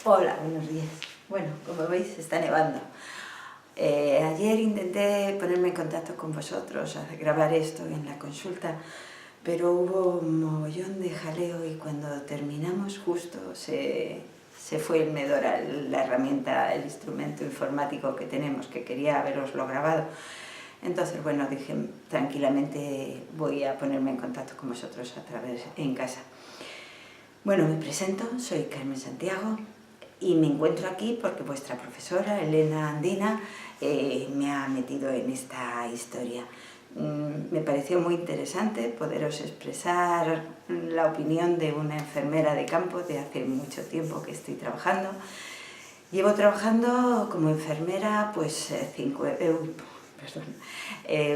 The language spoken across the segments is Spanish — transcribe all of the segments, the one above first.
Hola, buenos días. Bueno, como veis está nevando. Ayer intenté ponerme en contacto con vosotros, grabar esto en la consulta, pero hubo un mogollón de jaleo y cuando terminamos justo se fue el Medora, la herramienta, el instrumento informático que tenemos, que quería haberoslo grabado. Entonces, bueno, dije, tranquilamente voy a ponerme en contacto con vosotros en casa. Bueno, me presento, soy Carmen Santiago y me encuentro aquí porque vuestra profesora, Elena Andina, me ha metido en esta historia. Me pareció muy interesante poderos expresar la opinión de una enfermera de campo de hace mucho tiempo que estoy trabajando. Llevo trabajando como enfermera pues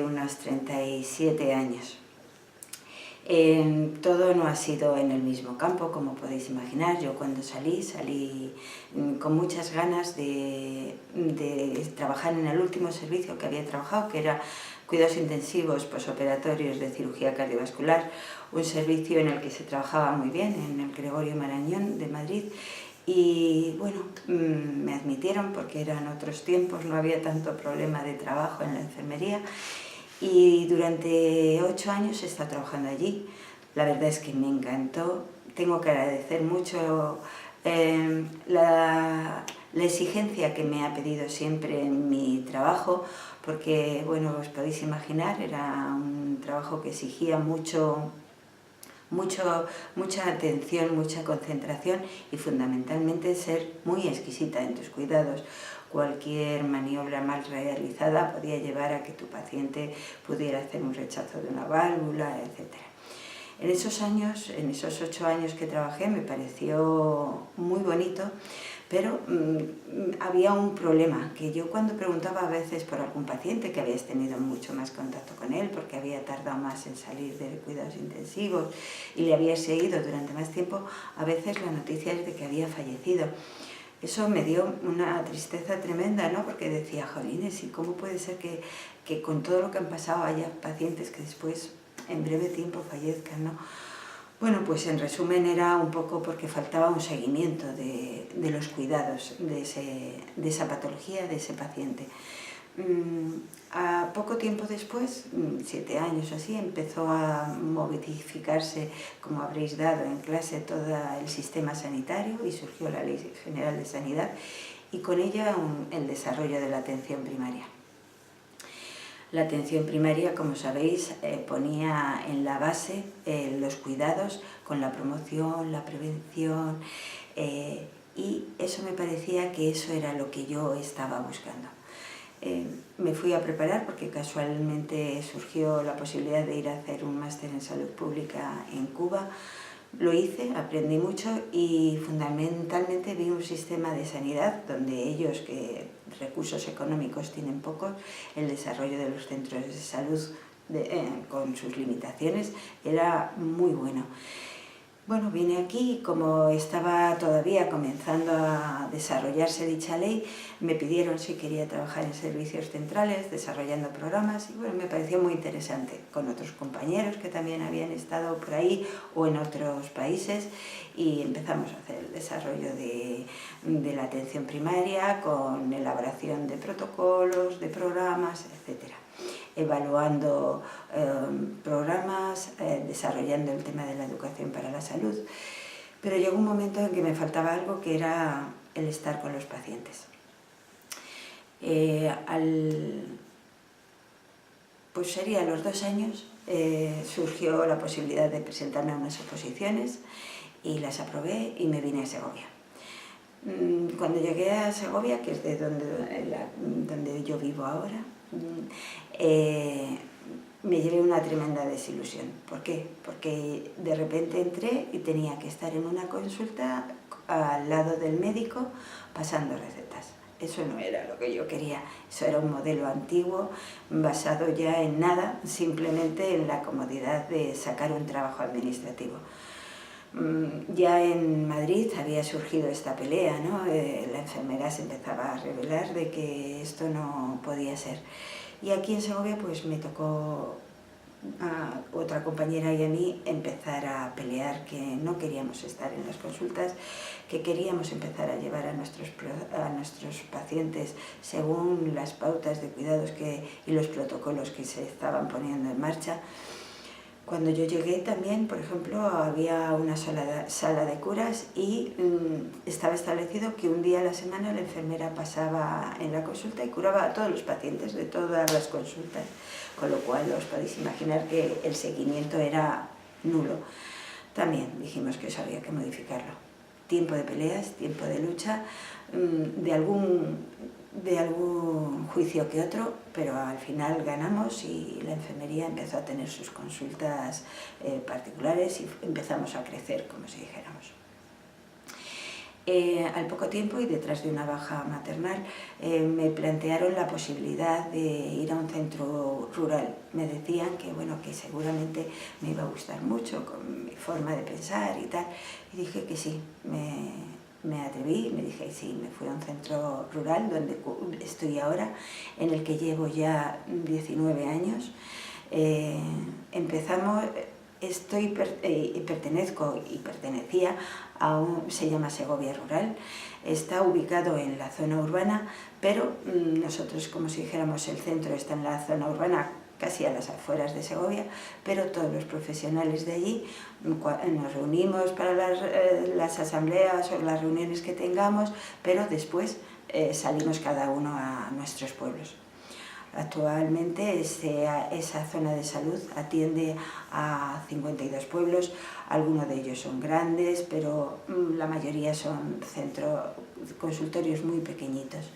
unos 37 años. Todo no ha sido en el mismo campo, como podéis imaginar. Yo cuando salí con muchas ganas de trabajar en el último servicio que había trabajado, que era cuidados intensivos posoperatorios de cirugía cardiovascular, un servicio en el que se trabajaba muy bien, en el Gregorio Marañón de Madrid. Y bueno, me admitieron porque eran otros tiempos, no había tanto problema de trabajo en la enfermería. Y durante 8 años he estado trabajando allí. La verdad es que me encantó. Tengo que agradecer mucho la exigencia que me ha pedido siempre en mi trabajo, porque, bueno, os podéis imaginar, era un trabajo que exigía mucha atención, mucha concentración y fundamentalmente ser muy exquisita en tus cuidados. Cualquier maniobra mal realizada podía llevar a que tu paciente pudiera hacer un rechazo de una válvula, etc. En esos 8 años que trabajé me pareció muy bonito, pero había un problema, que yo cuando preguntaba a veces por algún paciente que habías tenido mucho más contacto con él, porque había tardado más en salir de cuidados intensivos y le había seguido durante más tiempo, a veces la noticia es de que había fallecido. Eso me dio una tristeza tremenda, ¿no? Porque decía, jolines, ¿y cómo puede ser que con todo lo que han pasado haya pacientes que después, en breve tiempo, fallezcan, ¿no? Bueno, pues en resumen era un poco porque faltaba un seguimiento de los cuidados de esa patología, de ese paciente. A poco tiempo después, 7 años así, empezó a modificarse, como habréis dado en clase, todo el sistema sanitario y surgió la Ley General de Sanidad y con ella el desarrollo de la atención primaria. La atención primaria, como sabéis, ponía en la base los cuidados con la promoción, la prevención, y eso me parecía que eso era lo que yo estaba buscando. Me fui a preparar porque casualmente surgió la posibilidad de ir a hacer un máster en salud pública en Cuba. Lo hice, aprendí mucho y fundamentalmente vi un sistema de sanidad donde ellos, que recursos económicos tienen pocos, el desarrollo de los centros de salud con sus limitaciones era muy bueno. Bueno, vine aquí y como estaba todavía comenzando a desarrollarse dicha ley, me pidieron si quería trabajar en servicios centrales, desarrollando programas, y bueno, me pareció muy interesante, con otros compañeros que también habían estado por ahí o en otros países, y empezamos a hacer el desarrollo de la atención primaria con elaboración de protocolos, de programas, etc. Evaluando programas, desarrollando el tema de la educación para la salud. Pero llegó un momento en que me faltaba algo, que era el estar con los pacientes. Pues sería a los 2 años, surgió la posibilidad de presentarme a unas oposiciones y las aprobé y me vine a Segovia. Cuando llegué a Segovia, que es de donde yo vivo ahora, me llevé una tremenda desilusión. ¿Por qué? Porque de repente entré y tenía que estar en una consulta al lado del médico pasando recetas. Eso no era lo que yo quería, eso era un modelo antiguo basado ya en nada, simplemente en la comodidad de sacar un trabajo administrativo. Ya en Madrid había surgido esta pelea, ¿no? La enfermera se empezaba a revelar de que esto no podía ser. Y aquí en Segovia pues me tocó a otra compañera y a mí empezar a pelear, que no queríamos estar en las consultas, que queríamos empezar a llevar a nuestros pacientes según las pautas de cuidados y los protocolos que se estaban poniendo en marcha. Cuando yo llegué también, por ejemplo, había una sala de curas y estaba establecido que un día a la semana la enfermera pasaba en la consulta y curaba a todos los pacientes de todas las consultas, con lo cual os podéis imaginar que el seguimiento era nulo. También dijimos que eso había que modificarlo. Tiempo de peleas, tiempo de lucha, de algún juicio que otro, pero al final ganamos y la enfermería empezó a tener sus consultas particulares y empezamos a crecer, como si dijéramos. Al poco tiempo y detrás de una baja maternal me plantearon la posibilidad de ir a un centro rural. Me decían que, bueno, que seguramente me iba a gustar mucho con mi forma de pensar y tal, y dije que sí. Me atreví, me dije sí, me fui a un centro rural donde estoy ahora, en el que llevo ya 19 años. Pertenezco y pertenecía a se llama Segovia Rural, está ubicado en la zona urbana, pero nosotros, como si dijéramos, el centro está en la zona urbana, casi a las afueras de Segovia, pero todos los profesionales de allí nos reunimos para las asambleas o las reuniones que tengamos, pero después salimos cada uno a nuestros pueblos. Actualmente esa zona de salud atiende a 52 pueblos, algunos de ellos son grandes, pero la mayoría son consultorios muy pequeñitos.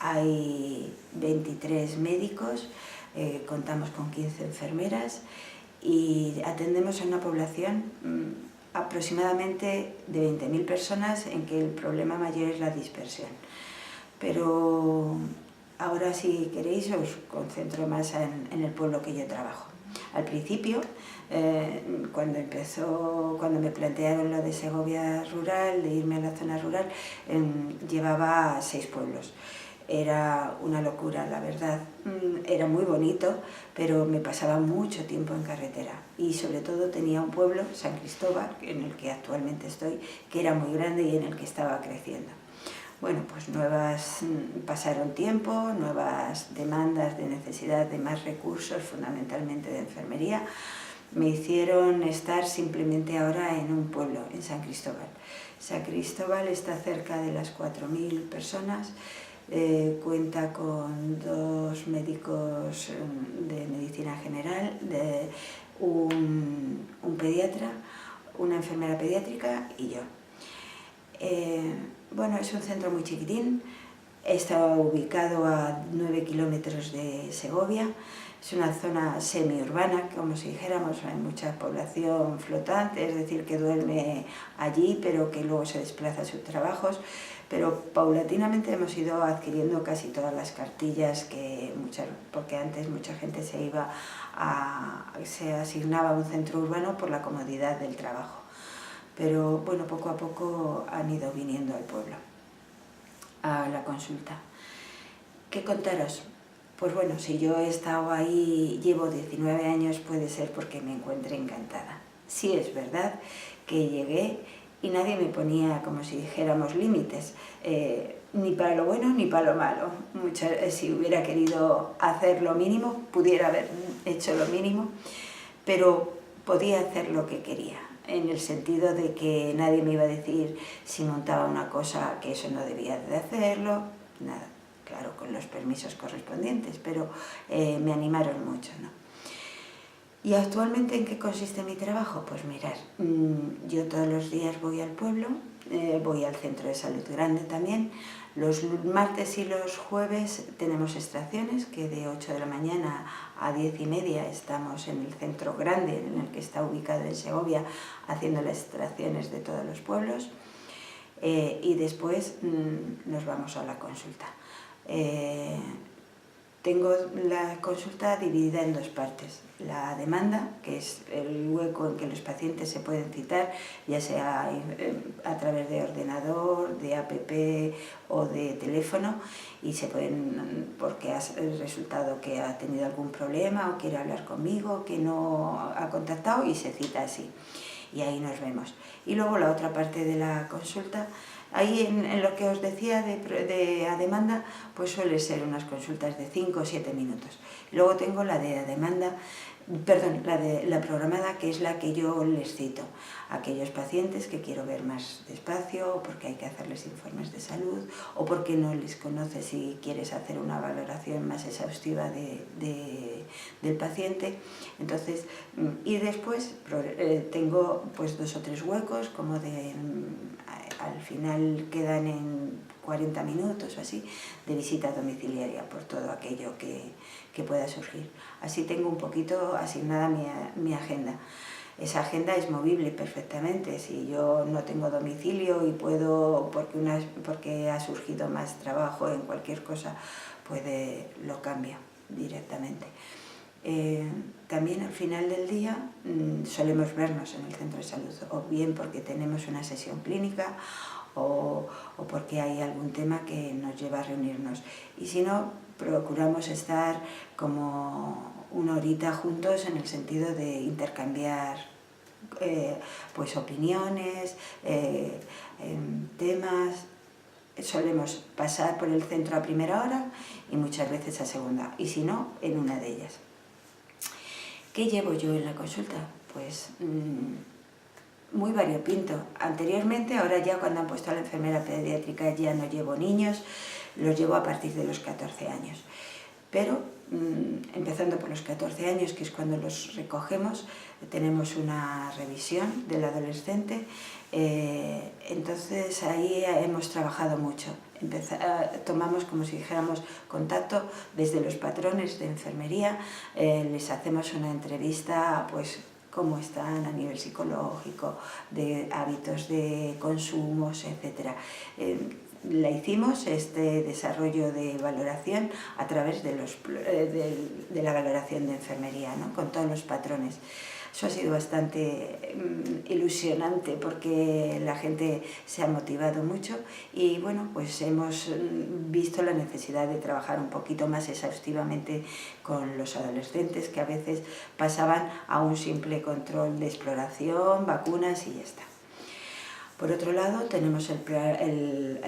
Hay 23 médicos, contamos con 15 enfermeras y atendemos a una población aproximadamente de 20.000 personas, en que el problema mayor es la dispersión. Pero ahora, si queréis, os concentro más en el pueblo que yo trabajo. Al principio, cuando me plantearon lo de Segovia Rural, de irme a la zona rural, llevaba 6 pueblos. Era una locura, la verdad. Era muy bonito, pero me pasaba mucho tiempo en carretera. Y sobre todo tenía un pueblo, San Cristóbal, en el que actualmente estoy, que era muy grande y en el que estaba creciendo. Bueno, pues pasaron tiempo, nuevas demandas de necesidad de más recursos, fundamentalmente de enfermería, me hicieron estar simplemente ahora en un pueblo, en San Cristóbal. San Cristóbal está cerca de las 4.000 personas, cuenta con 2 médicos de medicina general, un pediatra, una enfermera pediátrica y yo. Bueno, es un centro muy chiquitín, está ubicado a 9 kilómetros de Segovia, es una zona semiurbana, como si dijéramos, hay mucha población flotante, es decir, que duerme allí, pero que luego se desplaza a sus trabajos, pero paulatinamente hemos ido adquiriendo casi todas las cartillas, porque antes mucha gente se asignaba a un centro urbano por la comodidad del trabajo. Pero bueno, poco a poco han ido viniendo al pueblo, a la consulta. ¿Qué contaros? Pues bueno, si yo he estado ahí, llevo 19 años, puede ser porque me encuentre encantada. Sí es verdad que llegué y nadie me ponía, como si dijéramos, límites, ni para lo bueno ni para lo malo. Si hubiera querido hacer lo mínimo, pudiera haber hecho lo mínimo, pero podía hacer lo que quería, en el sentido de que nadie me iba a decir si montaba una cosa que eso no debía de hacerlo, nada, claro, con los permisos correspondientes, pero me animaron mucho, ¿no? ¿Y actualmente en qué consiste mi trabajo? Pues mirar, yo todos los días voy al pueblo, voy al centro de salud grande también. Los martes y los jueves tenemos extracciones, que de 8 de la mañana a 10:30 estamos en el centro grande, en el que está ubicado en Segovia, haciendo las extracciones de todos los pueblos, y después nos vamos a la consulta. tengo la consulta dividida en dos partes. La demanda, que es el hueco en que los pacientes se pueden citar, ya sea a través de ordenador, de app o de teléfono, y se pueden, porque ha resultado que ha tenido algún problema o quiere hablar conmigo, que no ha contactado, y se cita así. Y ahí nos vemos. Y luego la otra parte de la consulta, ahí en lo que os decía a demanda, pues suele ser unas consultas de 5 o 7 minutos. Luego tengo la de demanda, perdón, la programada, que es la que yo les cito a aquellos pacientes que quiero ver más despacio, o porque hay que hacerles informes de salud, o porque no les conoces y quieres hacer una valoración más exhaustiva del paciente. Entonces, y después tengo pues 2 o 3 huecos, como al final quedan en 40 minutos o así, de visita domiciliaria, por todo aquello que pueda surgir. Así tengo un poquito asignada mi agenda. Esa agenda es movible perfectamente. Si yo no tengo domicilio y puedo, porque ha surgido más trabajo en cualquier cosa, lo cambio directamente. También al final del día solemos vernos en el centro de salud, o bien porque tenemos una sesión clínica o porque hay algún tema que nos lleva a reunirnos. Y si no, procuramos estar como una horita juntos, en el sentido de intercambiar pues opiniones, temas. Solemos pasar por el centro a primera hora y muchas veces a segunda, y si no, en una de ellas. ¿Qué llevo yo en la consulta? Pues muy variopinto. Anteriormente, ahora ya cuando han puesto a la enfermera pediátrica, ya no llevo niños, los llevo a partir de los 14 años. Pero empezando por los 14 años, que es cuando los recogemos, tenemos una revisión del adolescente. Entonces ahí hemos trabajado mucho. Tomamos, como si dijéramos, contacto desde los patrones de enfermería, les hacemos una entrevista, pues cómo están a nivel psicológico, de hábitos de consumos, etc. La hicimos, este desarrollo de valoración, a través de la valoración de enfermería, ¿no? Con todos los patrones. Eso ha sido bastante ilusionante, porque la gente se ha motivado mucho y bueno, pues hemos visto la necesidad de trabajar un poquito más exhaustivamente con los adolescentes, que a veces pasaban a un simple control de exploración, vacunas y ya está. Por otro lado, tenemos el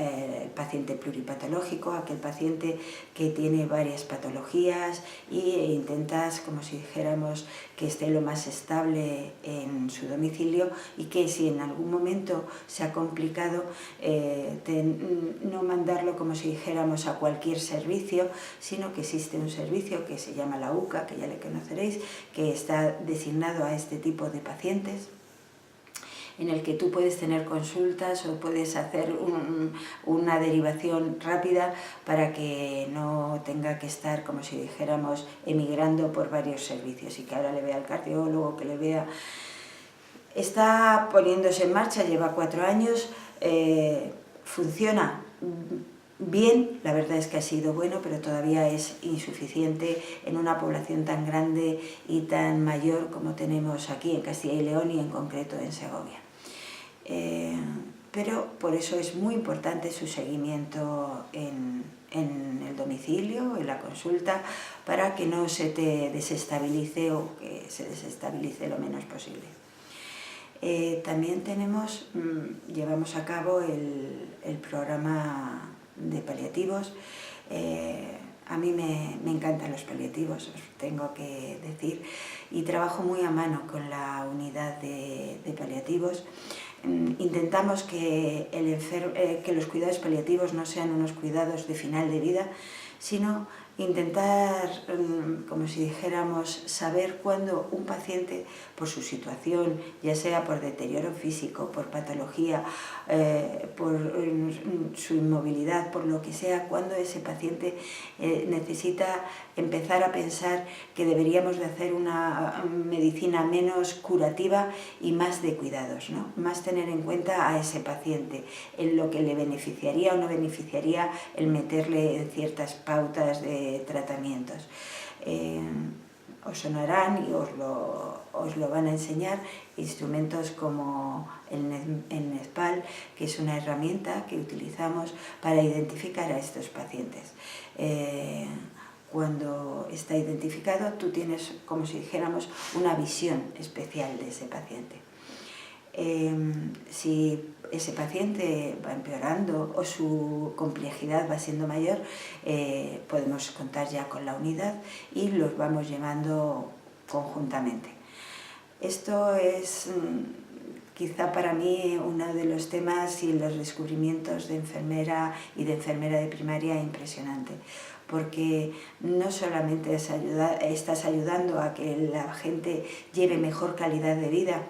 paciente pluripatológico, aquel paciente que tiene varias patologías e intentas, como si dijéramos, que esté lo más estable en su domicilio, y que si en algún momento se ha complicado, no mandarlo, como si dijéramos, a cualquier servicio, sino que existe un servicio que se llama la UCA, que ya le conoceréis, que está designado a este tipo de pacientes, en el que tú puedes tener consultas o puedes hacer una derivación rápida, para que no tenga que estar, como si dijéramos, emigrando por varios servicios, y que ahora le vea al cardiólogo, que le vea. Está poniéndose en marcha, lleva 4 años, funciona bien. La verdad es que ha sido bueno, pero todavía es insuficiente en una población tan grande y tan mayor como tenemos aquí en Castilla y León, y en concreto en Segovia. Pero por eso es muy importante su seguimiento en el domicilio, en la consulta, para que no se te desestabilice, o que se desestabilice lo menos posible. También llevamos a cabo el programa de paliativos. A mí me encantan los paliativos, os tengo que decir, y trabajo muy a mano con la unidad de paliativos. Intentamos que los cuidados paliativos no sean unos cuidados de final de vida, sino intentar, como si dijéramos, saber cuándo un paciente, por su situación, ya sea por deterioro físico, por patología, por su inmovilidad, por lo que sea, cuándo ese paciente necesita empezar a pensar que deberíamos de hacer una medicina menos curativa y más de cuidados, ¿no? Más tener en cuenta a ese paciente, en lo que le beneficiaría o no beneficiaría el meterle en ciertas pautas de de tratamientos. Os sonarán y os lo van a enseñar instrumentos como el NESPAL, que es una herramienta que utilizamos para identificar a estos pacientes. Cuando está identificado, tú tienes, como si dijéramos, una visión especial de ese paciente. Si ese paciente va empeorando o su complejidad va siendo mayor, podemos contar ya con la unidad y los vamos llevando conjuntamente. Esto es quizá para mí uno de los temas y los descubrimientos de enfermera y de enfermera de primaria impresionante, porque no solamente estás ayudando a que la gente lleve mejor calidad de vida,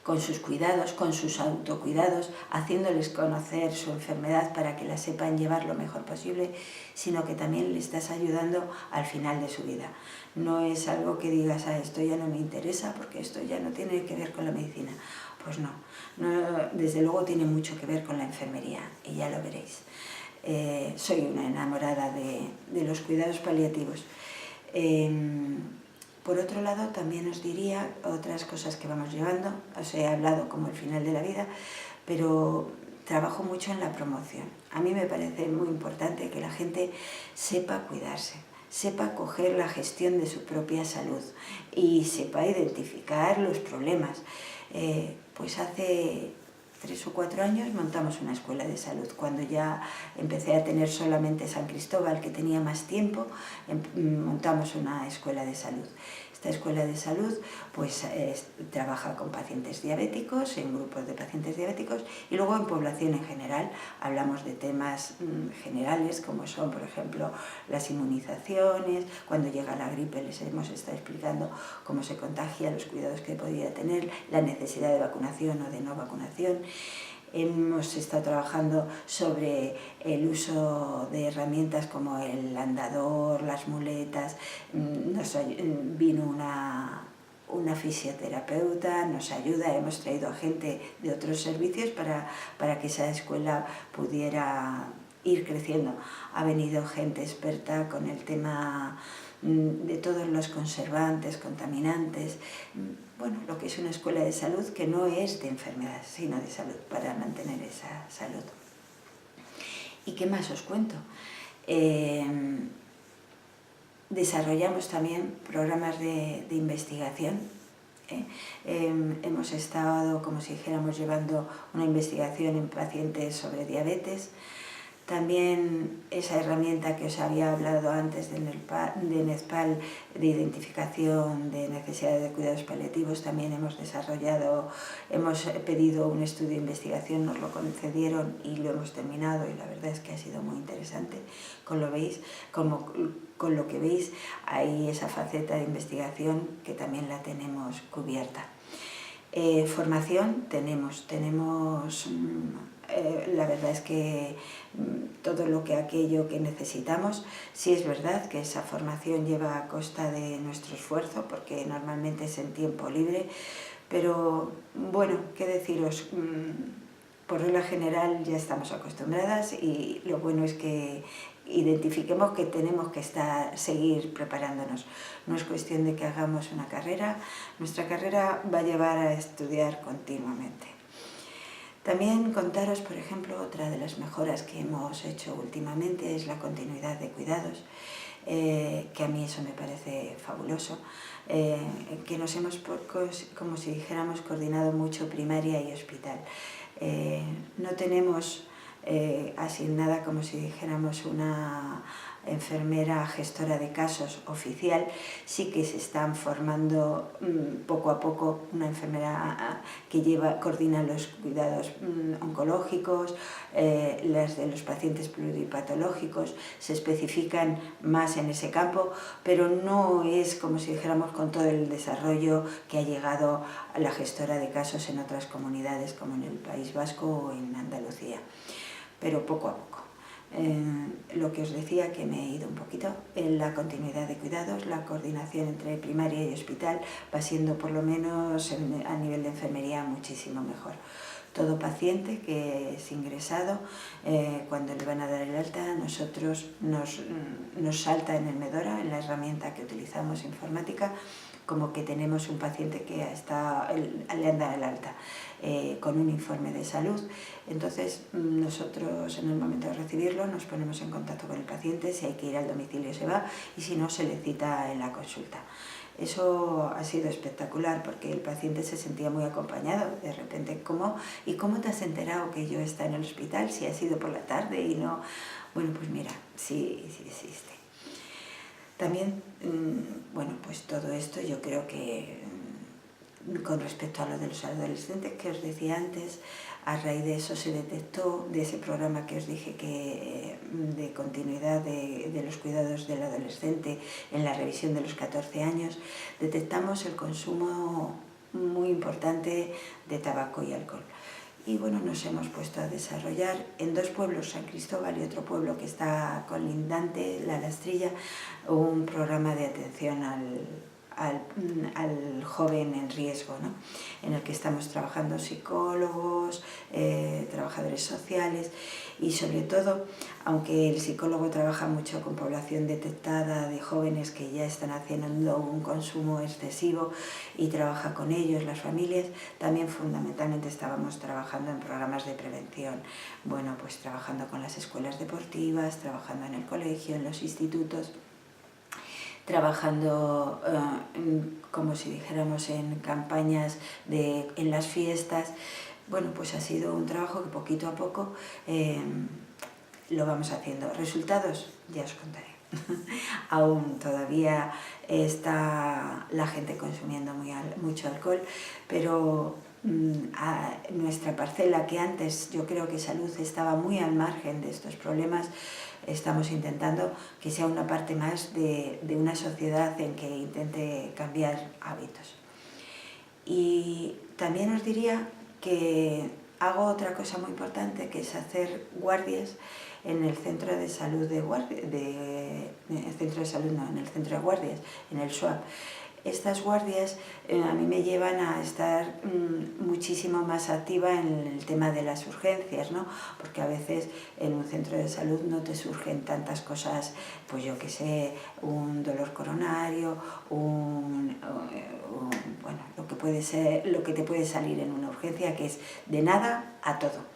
con sus cuidados, con sus autocuidados, haciéndoles conocer su enfermedad para que la sepan llevar lo mejor posible, sino que también le estás ayudando al final de su vida. No es algo que digas, esto ya no me interesa porque esto ya no tiene que ver con la medicina. Pues no, desde luego tiene mucho que ver con la enfermería y ya lo veréis. Soy una enamorada de los cuidados paliativos. Por otro lado, también os diría otras cosas que vamos llevando. Os he hablado como el final de la vida, pero trabajo mucho en la promoción. A mí me parece muy importante que la gente sepa cuidarse, sepa coger la gestión de su propia salud y sepa identificar los problemas. Pues hace 3 o 4 años montamos una escuela de salud. Cuando ya empecé a tener solamente San Cristóbal, que tenía más tiempo, montamos una escuela de salud. Esta escuela de salud pues trabaja con pacientes diabéticos, en grupos de pacientes diabéticos, y luego en población en general. Hablamos de temas generales como son, por ejemplo, las inmunizaciones. Cuando llega la gripe les hemos estado explicando cómo se contagia, los cuidados que podría tener, la necesidad de vacunación o de no vacunación. Hemos estado trabajando sobre el uso de herramientas como el andador, las muletas. Vino una fisioterapeuta, nos ayuda, hemos traído a gente de otros servicios para que esa escuela pudiera ir creciendo. Ha venido gente experta con el tema de todos los conservantes, contaminantes, bueno, lo que es una escuela de salud que no es de enfermedad, sino de salud, para mantener esa salud. ¿Y qué más os cuento? Desarrollamos también programas de investigación. Hemos estado, como si dijéramos, llevando una investigación en pacientes sobre diabetes. También esa herramienta que os había hablado antes de NESPAL, de identificación de necesidades de cuidados paliativos, también hemos desarrollado, hemos pedido un estudio de investigación, nos lo concedieron y lo hemos terminado, y la verdad es que ha sido muy interesante. Con lo que veis, hay esa faceta de investigación que también la tenemos cubierta. Formación tenemos la verdad es que todo aquello que necesitamos. Sí es verdad que esa formación lleva a costa de nuestro esfuerzo, porque normalmente es en tiempo libre, pero bueno, qué deciros, por regla general ya estamos acostumbradas, y lo bueno es que identifiquemos que tenemos que seguir preparándonos. No es cuestión de que hagamos una carrera, nuestra carrera va a llevar a estudiar continuamente. También contaros, por ejemplo, otra de las mejoras que hemos hecho últimamente es la continuidad de cuidados, que a mí eso me parece fabuloso, que nos hemos, como si dijéramos, coordinado mucho primaria y hospital. No tenemos asignada, como si dijéramos, una enfermera gestora de casos oficial. Sí que se están formando poco a poco una enfermera que coordina los cuidados oncológicos, las de los pacientes pluripatológicos, se especifican más en ese campo, pero no es, como si dijéramos, con todo el desarrollo que ha llegado a la gestora de casos en otras comunidades, como en el País Vasco o en Andalucía, pero poco a poco. Lo que os decía, que me he ido un poquito, en la continuidad de cuidados, la coordinación entre primaria y hospital va siendo, por lo menos a nivel de enfermería, muchísimo mejor. Todo paciente que es ingresado, cuando le van a dar el alta, nosotros nos salta en el Medora, en la herramienta que utilizamos informática, como que tenemos un paciente que le han dado el alta con un informe de salud. Entonces nosotros en el momento de recibirlo nos ponemos en contacto con el paciente, si hay que ir al domicilio se va y si no se le cita en la consulta. Eso ha sido espectacular porque el paciente se sentía muy acompañado. De repente, ¿cómo te has enterado que yo estoy en el hospital si ha sido por la tarde y no? Bueno, pues mira, sí existe. También, bueno, pues todo esto yo creo que con respecto a lo de los adolescentes que os decía antes, a raíz de eso se detectó, de ese programa que os dije que de continuidad de los cuidados del adolescente en la revisión de los 14 años, detectamos el consumo muy importante de tabaco y alcohol. Y bueno, nos hemos puesto a desarrollar en 2 pueblos, San Cristóbal y otro pueblo que está colindante, La Lastrilla, un programa de atención al joven en riesgo, ¿no? En el que estamos trabajando psicólogos, trabajadores sociales y sobre todo, aunque el psicólogo trabaja mucho con población detectada de jóvenes que ya están haciendo un consumo excesivo y trabaja con ellos, las familias, también fundamentalmente estábamos trabajando en programas de prevención, bueno, pues trabajando con las escuelas deportivas, trabajando en el colegio, en los institutos, trabajando como si dijéramos en campañas en las fiestas. Bueno, pues ha sido un trabajo que poquito a poco lo vamos haciendo. ¿Resultados? Ya os contaré. Aún todavía está la gente consumiendo mucho alcohol, pero a nuestra parcela, que antes yo creo que salud estaba muy al margen de estos problemas, estamos intentando que sea una parte más de una sociedad en que intente cambiar hábitos. Y también os diría que hago otra cosa muy importante, que es hacer guardias en el centro de salud en el centro de guardias, en el SWAP. Estas guardias a mí me llevan a estar muchísimo más activa en el tema de las urgencias, ¿no? Porque a veces en un centro de salud no te surgen tantas cosas, pues yo qué sé, un dolor coronario, bueno, lo que te puede salir en una urgencia, que es de nada a todo.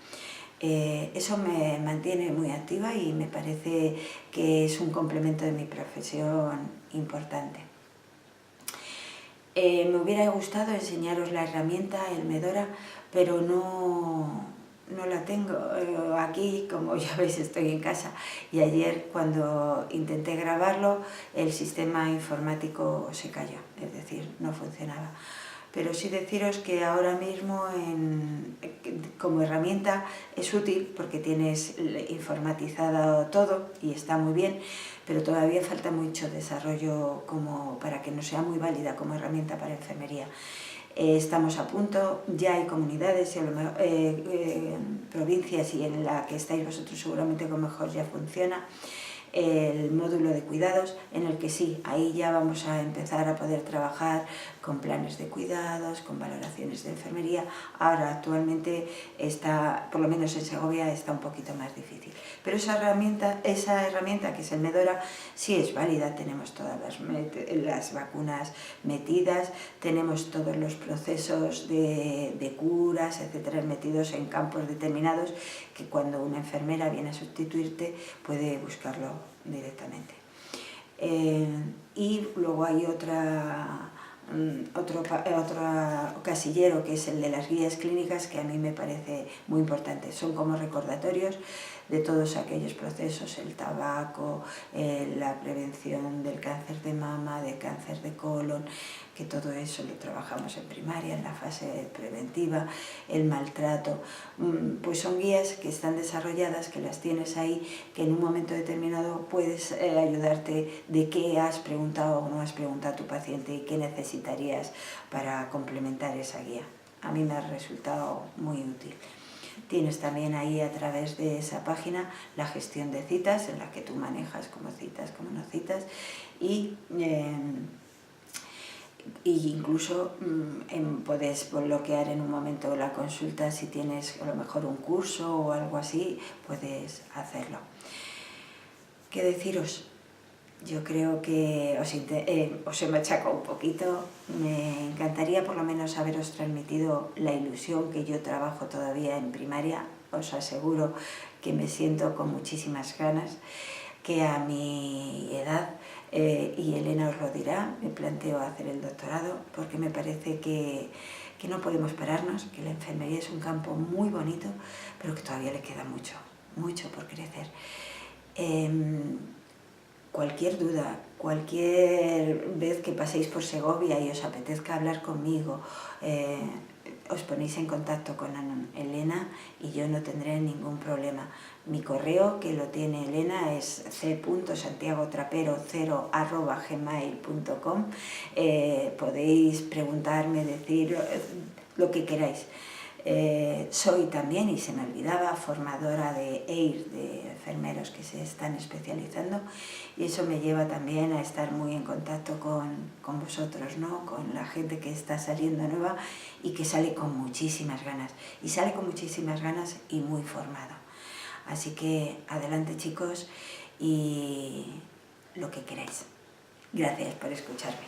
Eso me mantiene muy activa y me parece que es un complemento de mi profesión importante. Me hubiera gustado enseñaros la herramienta, el Medora, pero no la tengo aquí, como ya veis estoy en casa, y ayer cuando intenté grabarlo el sistema informático se cayó, es decir, no funcionaba. Pero sí deciros que ahora mismo como herramienta es útil porque tienes informatizado todo y está muy bien, pero todavía falta mucho desarrollo para que no sea muy válida como herramienta para enfermería. Estamos a punto, ya hay comunidades, provincias y en la que estáis vosotros seguramente con mejor ya funciona, el módulo de cuidados, en el que sí, ahí ya vamos a empezar a poder trabajar con planes de cuidados, con valoraciones de enfermería. Ahora actualmente está, por lo menos en Segovia, está un poquito más difícil. Pero esa herramienta que es el Medora sí es válida, tenemos todas las vacunas metidas, tenemos todos los procesos de curas, etcétera, metidos en campos determinados que cuando una enfermera viene a sustituirte puede buscarlo directamente. Y luego hay otro casillero que es el de las guías clínicas, que a mí me parece muy importante. Son como recordatorios de todos aquellos procesos, el tabaco, la prevención del cáncer de mama, del cáncer de colon, que todo eso lo trabajamos en primaria, en la fase preventiva, el maltrato. Pues son guías que están desarrolladas, que las tienes ahí, que en un momento determinado puedes ayudarte de qué has preguntado o no has preguntado a tu paciente y qué necesitarías para complementar esa guía. A mí me ha resultado muy útil. Tienes también ahí a través de esa página la gestión de citas, en la que tú manejas como citas, como no citas, y incluso puedes bloquear en un momento la consulta si tienes a lo mejor un curso o algo así, puedes hacerlo. ¿Qué deciros? Yo creo que os he machacado un poquito. Me encantaría por lo menos haberos transmitido la ilusión que yo trabajo todavía en primaria. Os aseguro que me siento con muchísimas ganas, que a mi edad, y Elena os lo dirá, me planteo hacer el doctorado porque me parece que no podemos pararnos, que la enfermería es un campo muy bonito, pero que todavía le queda mucho, mucho por crecer. Cualquier duda, cualquier vez que paséis por Segovia y os apetezca hablar conmigo, os ponéis en contacto con Elena y yo no tendré ningún problema. Mi correo, que lo tiene Elena, es c.santiagotrapero0@gmail.com. Podéis preguntarme, decir lo que queráis. Soy también, y se me olvidaba, formadora de EIR, de enfermeros que se están especializando, y eso me lleva también a estar muy en contacto con vosotros, ¿no? Con la gente que está saliendo nueva y que sale con muchísimas ganas, y sale con muchísimas ganas y muy formado. Así que adelante, chicos, y lo que queráis. Gracias por escucharme.